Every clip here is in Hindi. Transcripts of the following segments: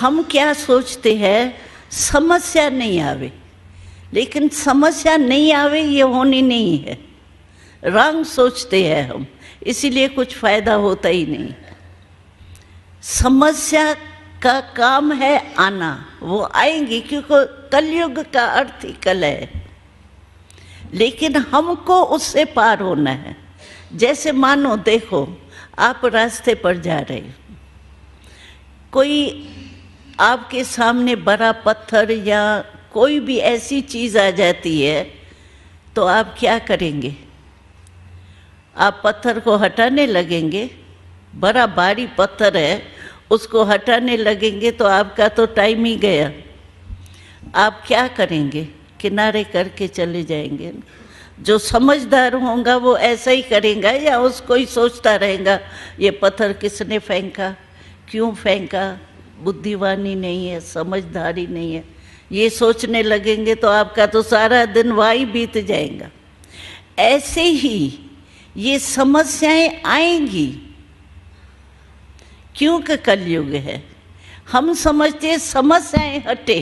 हम क्या सोचते हैं, समस्या नहीं आवे, लेकिन समस्या नहीं आवे ये होनी नहीं है, रंग सोचते हैं हम, इसीलिए कुछ फायदा होता ही नहीं। समस्या का काम है आना, वो आएंगी क्योंकि कलयुग का अर्थ ही कल है, लेकिन हमको उससे पार होना है। जैसे मानो देखो आप रास्ते पर जा रहे हो, कोई आपके सामने बड़ा पत्थर या कोई भी ऐसी चीज़ आ जाती है तो आप क्या करेंगे? आप पत्थर को हटाने लगेंगे, बड़ा भारी पत्थर है उसको हटाने लगेंगे तो आपका तो टाइम ही गया। आप क्या करेंगे? किनारे करके चले जाएंगे। जो समझदार होगा वो ऐसा ही करेगा, या उसको ही सोचता रहेगा ये पत्थर किसने फेंका, क्यों फेंका, बुद्धिवानी नहीं है, समझदारी नहीं है, ये सोचने लगेंगे तो आपका तो सारा दिन वही बीत जाएगा। ऐसे ही ये समस्याएं आएंगी क्योंकि कलयुग है। हम समझते समस्याएं हटे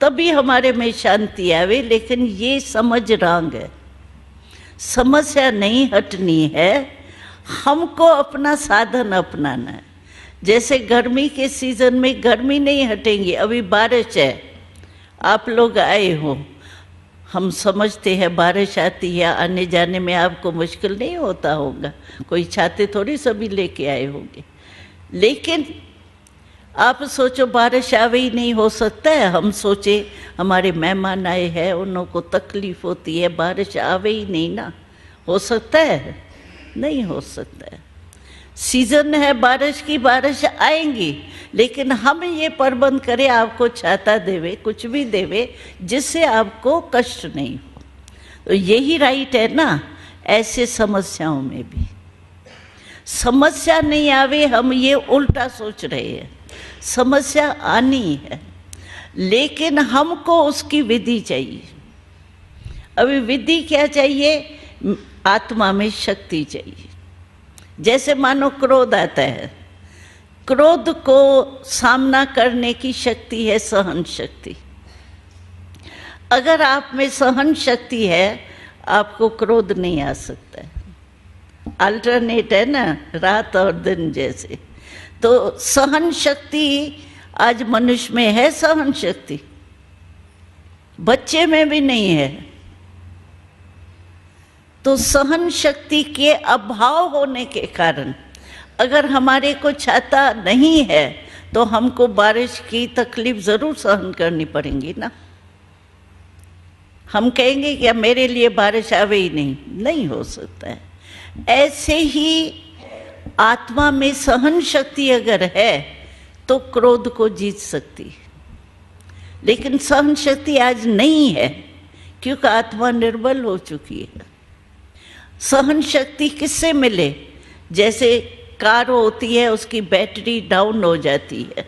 तभी हमारे में शांति आवे, लेकिन ये समझ रंग है। समस्या नहीं हटनी है, हमको अपना साधन अपनाना है। जैसे गर्मी के सीजन में गर्मी नहीं हटेंगी, अभी बारिश है, आप लोग आए हो, हम समझते हैं बारिश आती है, आने जाने में आपको मुश्किल नहीं होता होगा, कोई छाते थोड़ी सभी लेके आए होंगे। लेकिन आप सोचो बारिश आवे ही नहीं, हो सकता है हम सोचे हमारे मेहमान आए हैं उनको तकलीफ होती है, बारिश आवे ही नहीं ना, हो सकता है? नहीं हो सकता है। सीजन है बारिश की, बारिश आएंगी, लेकिन हम ये प्रबंध करें आपको छाता देवे, कुछ भी देवे जिससे आपको कष्ट नहीं हो। तो यही राइट है ना। ऐसे समस्याओं में भी समस्या नहीं आवे, हम ये उल्टा सोच रहे हैं। समस्या आनी है, लेकिन हमको उसकी विधि चाहिए। अभी विधि क्या चाहिए? आत्मा में शक्ति चाहिए। जैसे मानो क्रोध आता है, क्रोध को सामना करने की शक्ति है सहन शक्ति। अगर आप में सहन शक्ति है, आपको क्रोध नहीं आ सकता है। अल्टरनेट है ना, रात और दिन जैसे। तो सहन शक्ति आज मनुष्य में है, सहन शक्ति बच्चे में भी नहीं है। तो सहन शक्ति के अभाव होने के कारण अगर हमारे को छाता नहीं है तो हमको बारिश की तकलीफ ज़रूर सहन करनी पड़ेगी ना। हम कहेंगे कि मेरे लिए बारिश आवे ही नहीं, नहीं हो सकता है। ऐसे ही आत्मा में सहन शक्ति अगर है तो क्रोध को जीत सकती है, लेकिन सहन शक्ति आज नहीं है क्योंकि आत्मा निर्बल हो चुकी है। सहन शक्ति किससे मिले? जैसे कार होती है, उसकी बैटरी डाउन हो जाती है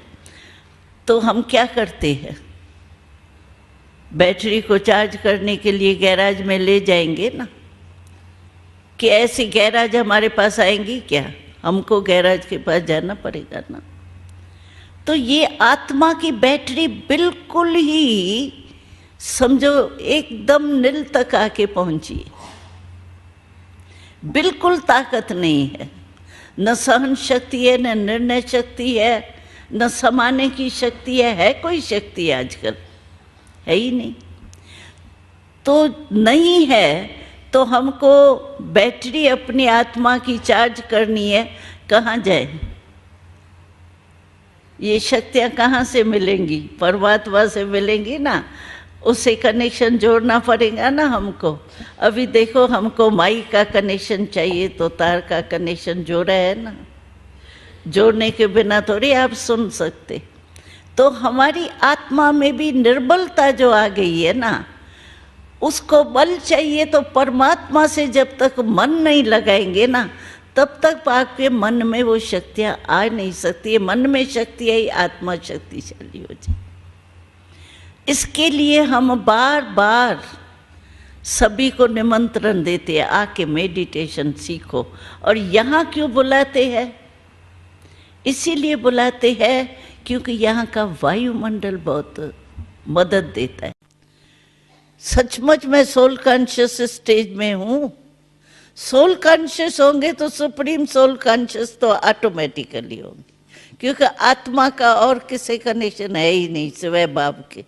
तो हम क्या करते हैं? बैटरी को चार्ज करने के लिए गैराज में ले जाएंगे ना। कि ऐसी गैराज हमारे पास आएंगी क्या? हमको गैराज के पास जाना पड़ेगा ना। तो ये आत्मा की बैटरी बिल्कुल ही समझो एकदम नील तक आके पहुंची है, बिल्कुल ताकत नहीं है, न सहन शक्ति है, न निर्णय शक्ति है, न समाने की शक्ति है कोई शक्ति आजकल है ही नहीं। तो नहीं है तो हमको बैटरी अपनी आत्मा की चार्ज करनी है, कहाँ जाए? ये शक्तियाँ कहाँ से मिलेंगी? परमात्मा से मिलेंगी ना, उससे कनेक्शन जोड़ना पड़ेगा ना हमको। अभी देखो हमको माइक का कनेक्शन चाहिए तो तार का कनेक्शन जोड़ा है ना, जोड़ने के बिना थोड़ी आप सुन सकते। तो हमारी आत्मा में भी निर्बलता जो आ गई है ना, उसको बल चाहिए। तो परमात्मा से जब तक मन नहीं लगाएंगे ना, तब तक आपके मन में वो शक्तियाँ आ नहीं सकती है। मन में शक्ति आई, आत्मा शक्तिशाली हो जाए। इसके लिए हम बार बार सभी को निमंत्रण देते हैं, आके मेडिटेशन सीखो। और यहाँ क्यों बुलाते हैं? इसीलिए बुलाते हैं क्योंकि यहाँ का वायुमंडल बहुत मदद देता है। सचमुच मैं सोल कॉन्शियस स्टेज में हूँ। सोल कॉन्शियस होंगे तो सुप्रीम सोल कॉन्शियस तो ऑटोमेटिकली होंगे, क्योंकि आत्मा का और किसी कनेक्शन है ही नहीं सिवाय बाप के।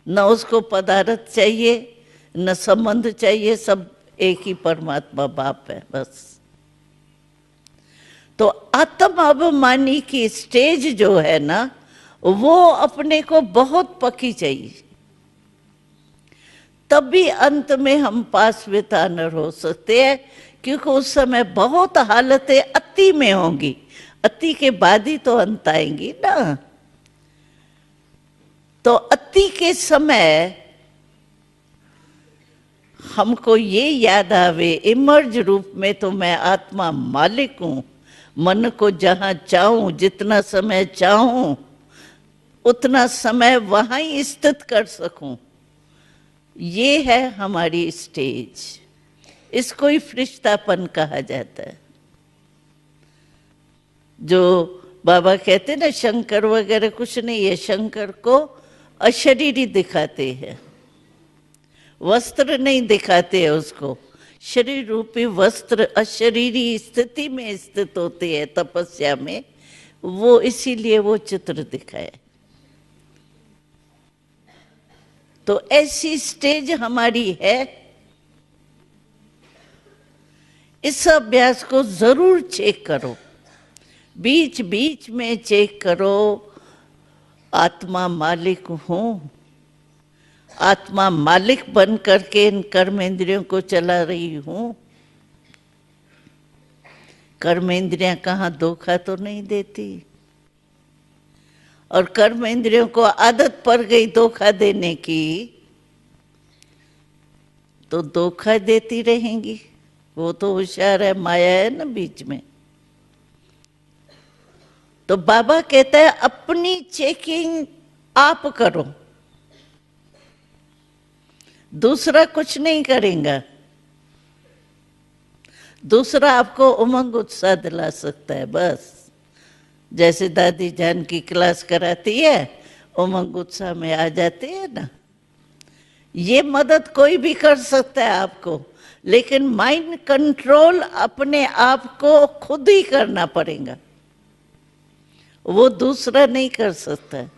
न उसको पदार्थ चाहिए न संबंध चाहिए, सब एक ही परमात्मा बाप है बस। तो आत्म अभिमानी की स्टेज जो है ना, वो अपने को बहुत पक्की चाहिए, तभी अंत में हम पास विद ऑनर हो सकते हैं। क्योंकि उस समय बहुत हालतें अति में होंगी, अति के बाद ही तो अंत आएंगी ना। तो अति के समय हमको ये याद आवे इमर्ज रूप में तो मैं आत्मा मालिक हूँ, मन को जहाँ चाहूँ जितना समय चाहूँ उतना समय वहाँ ही स्थित कर सकूं। ये है हमारी स्टेज। इसको ही फरिश्तापन कहा जाता है। जो बाबा कहते ना शंकर वगैरह कुछ नहीं है, शंकर को अशरीरी दिखाते हैं, वस्त्र नहीं दिखाते हैं उसको। शरीर रूपी वस्त्र अशरीरी स्थिति में स्थित होते हैं तपस्या में, वो इसीलिए वो चित्र दिखाए। तो ऐसी स्टेज हमारी है। इस अभ्यास को जरूर चेक करो, बीच बीच में चेक करो। आत्मा मालिक हूँ, आत्मा मालिक बन करके इन कर्मेंद्रियों को चला रही हूँ। कर्मेंद्रियां कहाँ धोखा तो नहीं देती, और कर्मेंद्रियों को आदत पड़ गई धोखा देने की तो धोखा देती रहेंगी। वो तो होशियार है, माया है ना बीच में। तो बाबा कहता है अपनी चेकिंग आप करो, दूसरा कुछ नहीं करेगा। दूसरा आपको उमंग उत्साह दिला सकता है बस। जैसे दादी जान की क्लास कराती है, उमंग उत्साह में आ जाते हैं ना। ये मदद कोई भी कर सकता है आपको, लेकिन माइंड कंट्रोल अपने आप को खुद ही करना पड़ेगा, वो दूसरा नहीं कर सकता।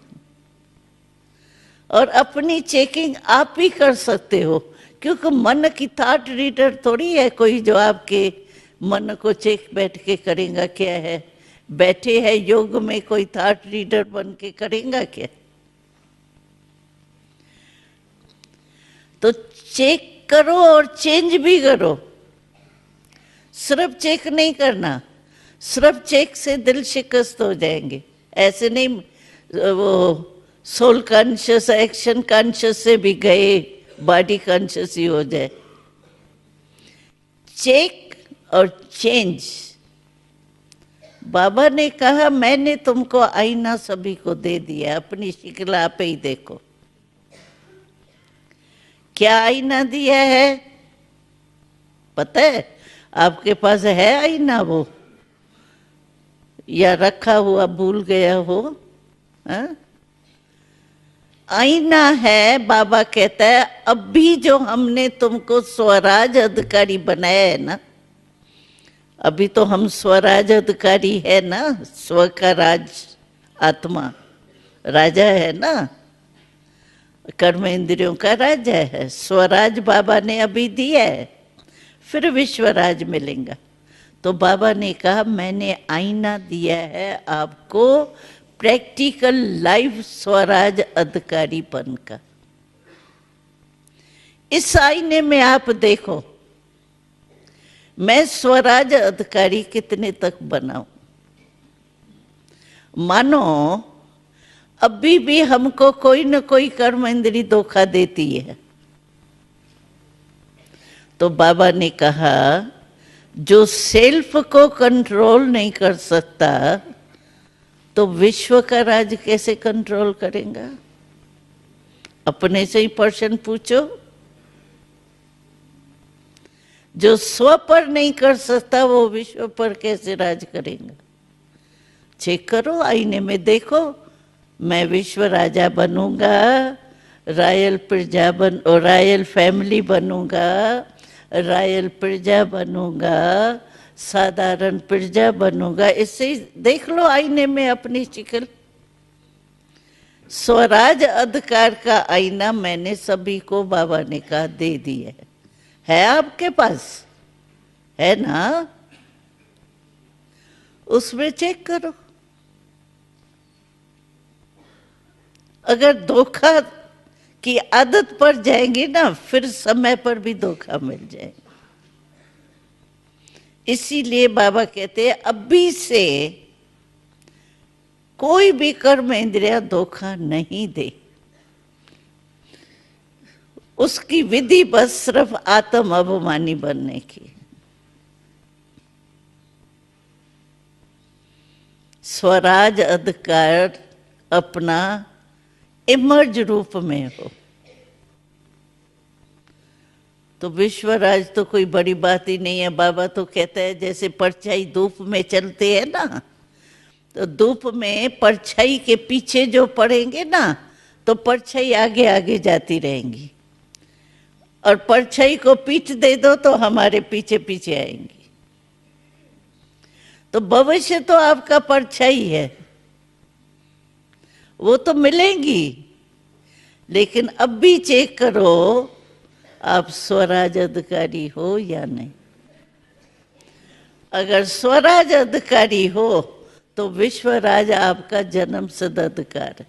और अपनी चेकिंग आप ही कर सकते हो, क्योंकि मन की थॉट रीडर थोड़ी है कोई जो आपके मन को चेक बैठ के करेगा। क्या है, बैठे है योग में कोई थॉट रीडर बन के करेगा क्या? तो चेक करो और चेंज भी करो। सिर्फ चेक नहीं करना, सिर्फ चेक से दिल शिकस्त हो जाएंगे। ऐसे नहीं वो सोल कॉन्शियस एक्शन कॉन्शियस से भी गए बॉडी कॉन्शियस ही हो जाए। चेक और चेंज। बाबा ने कहा मैंने तुमको आईना सभी को दे दिया, अपनी शिक्ल आप ही देखो। क्या आईना दिया है पता है? आपके पास है आईना वो, या रखा हुआ भूल गया हो? हा? आईना है। बाबा कहता है अभी जो हमने तुमको स्वराज अधिकारी बनाया है ना, अभी तो हम स्वराज अधिकारी है ना, स्व का राज, आत्मा राजा है ना, कर्म इंद्रियों का राजा है। स्वराज बाबा ने अभी दिया है, फिर विश्वराज मिलेगा। तो बाबा ने कहा मैंने आईना दिया है आपको, प्रैक्टिकल लाइफ स्वराज अधिकारीपन का। इस आईने में आप देखो मैं स्वराज अधिकारी कितने तक बनाऊं। मानो अभी भी हमको कोई न कोई कर्म इंद्री धोखा देती है, तो बाबा ने कहा जो सेल्फ को कंट्रोल नहीं कर सकता तो विश्व का राज कैसे कंट्रोल करेगा? अपने से ही प्रश्न पूछो। जो स्व पर नहीं कर सकता वो विश्व पर कैसे राज करेगा? चेक करो, आईने में देखो, मैं विश्व राजा बनूंगा, रॉयल फैमिली बनूंगा, रॉयल प्रजा बनूंगा, साधारण प्रजा बनूंगा। इससे ही देख लो आईने में अपनी शक्ल। स्वराज अधिकार का आईना मैंने सभी को बाबा ने कहा दे दिया है आपके पास, है ना? उसमें चेक करो। अगर धोखा की आदत पड़ जाएंगी ना, फिर समय पर भी धोखा मिल जाएगा। इसीलिए बाबा कहते हैं अभी से कोई भी कर्म इंद्रिया धोखा नहीं दे। उसकी विधि बस सिर्फ आत्म अभिमानी बनने की। स्वराज अधिकार अपना इमर्ज रूप में हो तो विश्वराज तो कोई बड़ी बात ही नहीं है। बाबा तो कहता है जैसे परछाई धूप में चलते हैं ना, तो धूप में परछाई के पीछे जो पड़ेंगे ना, तो परछाई आगे आगे जाती रहेंगी, और परछाई को पीठ दे दो तो हमारे पीछे पीछे आएंगी। तो भविष्य तो आपका परछाई है, वो तो मिलेंगी, लेकिन अब भी चेक करो आप स्वराज अधिकारी हो या नहीं। अगर स्वराज अधिकारी हो तो विश्वराज आपका जन्म सिद्ध अधिकार है।